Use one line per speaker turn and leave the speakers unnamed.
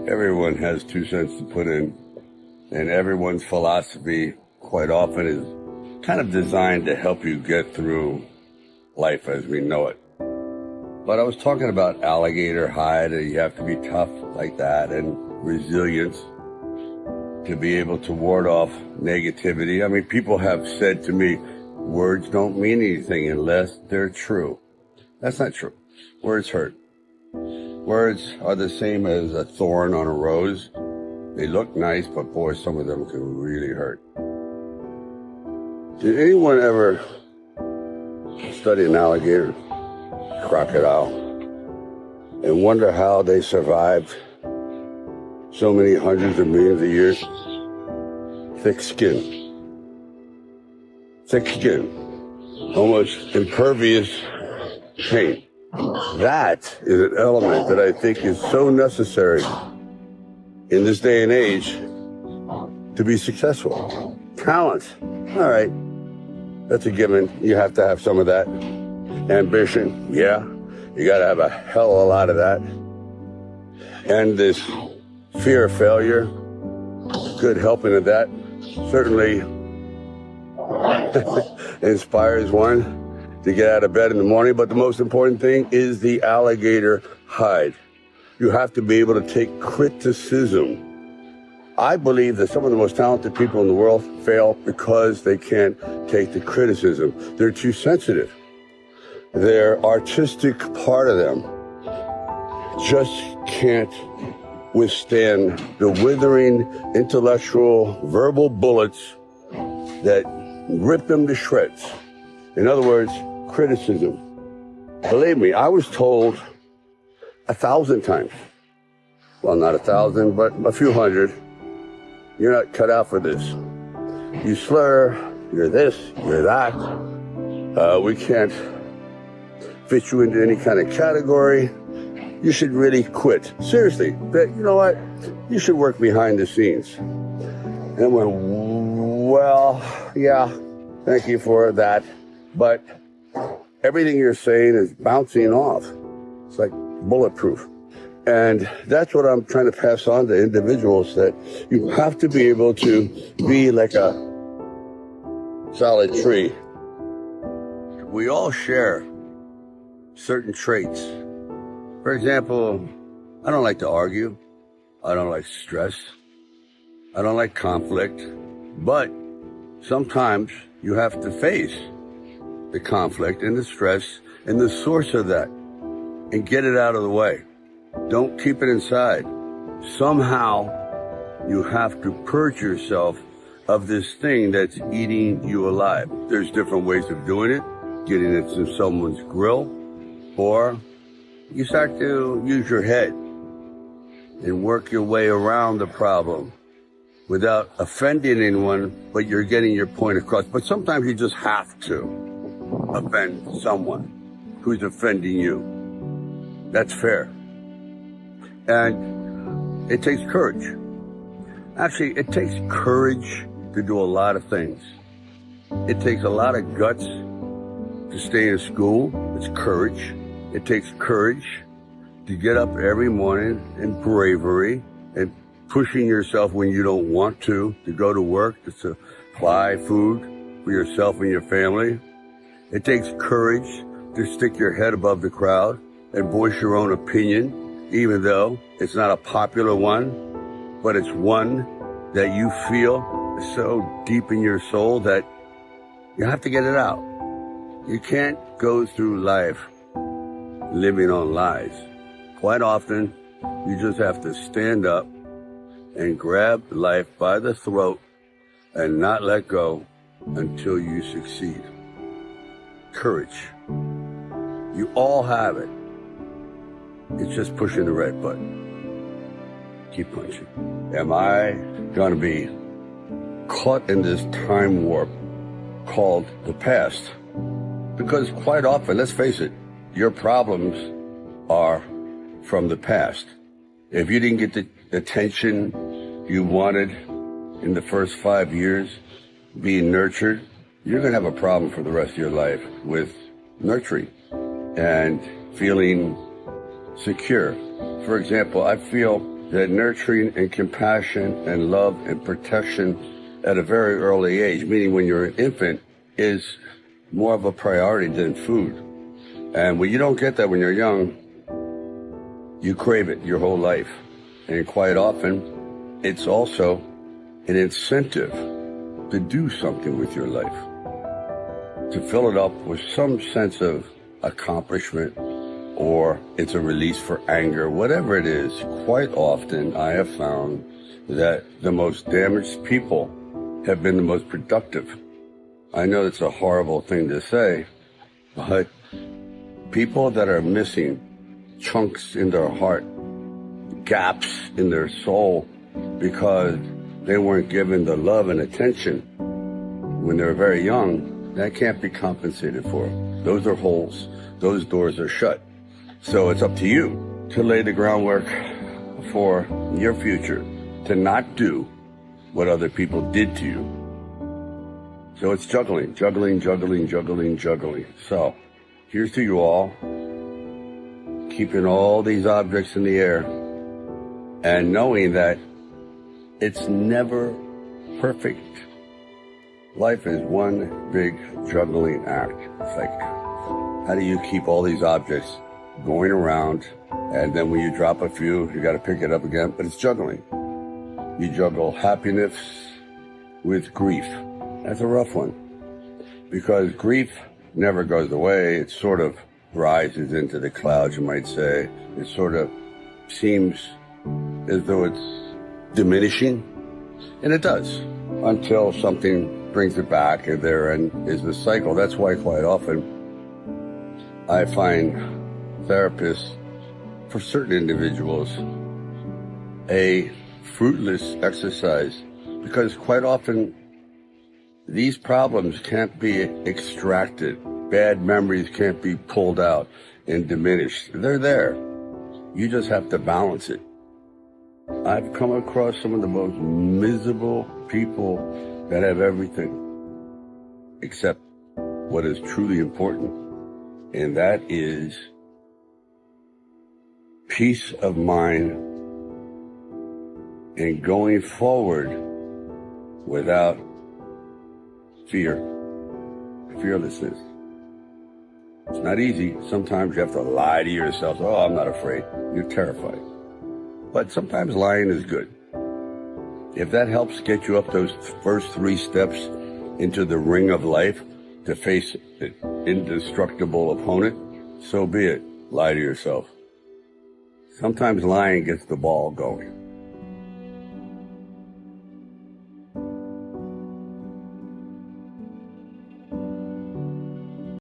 Everyone has 2 cents to put in, and everyone's philosophy quite often is kind of designed to help you get through life as we know it. But I was talking about alligator hide, and you have to be tough like that, and resilience to be able to ward off negativity. I mean, people have said to me, words don't mean anything unless they're true. That's not true. Words hurt. Words are the same as a thorn on a rose. They look nice, but boy, some of them can really hurt. Did anyone ever study an alligator, crocodile, and wonder how they survived so many hundreds of millions of years? Thick skin. Thick skin. Almost impervious paint. That is an element that I think is so necessary in this day and age to be successful. Talent. All right. That's a given. You have to have some of that. Ambition. Yeah. You got to have a hell of a lot of that. And this fear of failure. Good helping of that. Certainly inspires one to get out of bed in the morning. But the most important thing is the alligator hide. You have to be able to take criticism. I believe that some of the most talented people in the world fail because they can't take the criticism. They're too sensitive. Their artistic part of them just can't withstand the withering intellectual verbal bullets that rip them to shreds. In other words, criticism. Believe me, I was told 1,000 times, well, not 1,000, but a few hundred, you're not cut out for this. You slur, you're this, you're that. We can't fit you into any kind of category. You should really quit. Seriously, but you know what? You should work behind the scenes. And I went, well, yeah, thank you for that. But everything you're saying is bouncing off. It's like bulletproof. And that's what I'm trying to pass on to individuals, that you have to be able to be like a solid tree. We all share certain traits. For example, I don't like to argue. I don't like stress. I don't like conflict. But sometimes you have to face the conflict and the stress and the source of that and get it out of the way. Don't keep it inside. Somehow you have to purge yourself of this thing that's eating you alive. There's different ways of doing it. Getting into someone's grill, or you start to use your head and work your way around the problem without offending anyone, but you're getting your point across. But sometimes you just have to offend someone who's offending you. That's fair. And it takes courage. Actually, it takes courage to do a lot of things. It takes a lot of guts to stay in school. It's courage. It takes courage to get up every morning, and bravery, and pushing yourself when you don't want to go to work, to supply food for yourself and your family. It takes courage to stick your head above the crowd and voice your own opinion, even though it's not a popular one, but it's one that you feel so deep in your soul that you have to get it out. You can't go through life living on lies. Quite often, you just have to stand up and grab life by the throat and not let go until you succeed. Courage. You all have it. It's just pushing the red button. Keep punching. Am I going to be caught in this time warp called the past? Because quite often, let's face it, your problems are from the past. If you didn't get the attention you wanted in the first 5 years being nurtured, you're going to have a problem for the rest of your life with nurturing and feeling secure. For example, I feel that nurturing and compassion and love and protection at a very early age, meaning when you're an infant, is more of a priority than food. And when you don't get that when you're young, you crave it your whole life. And quite often, it's also an incentive to do something with your life, to fill it up with some sense of accomplishment, or it's a release for anger, whatever it is. Quite often, I have found that the most damaged people have been the most productive. I know it's a horrible thing to say, but people that are missing chunks in their heart, gaps in their soul, because they weren't given the love and attention when they were very young, that can't be compensated for. Those are holes. Those doors are shut. So it's up to you to lay the groundwork for your future, to not do what other people did to you. So it's juggling. So here's to you all, keeping all these objects in the air and knowing that it's never perfect. Life is one big juggling act. It's like, how do you keep all these objects going around, and then when you drop a few, you got to pick it up again? But it's juggling. You juggle happiness with grief. That's a rough one, because grief never goes away. It sort of rises into the clouds, you might say. It sort of seems as though it's diminishing, and it does, until something brings it back, and therein is the cycle. That's why quite often I find therapists, for certain individuals, a fruitless exercise, because quite often these problems can't be extracted. Bad memories can't be pulled out and diminished. They're there. You just have to balance it. I've come across some of the most miserable people that have everything except what is truly important, and that is peace of mind and going forward without fear, fearlessness. It's not easy. Sometimes you have to lie to yourself. Oh, I'm not afraid. You're terrified. But sometimes lying is good. If that helps get you up those first 3 steps into the ring of life to face an indestructible opponent, so be it. Lie to yourself. Sometimes lying gets the ball going.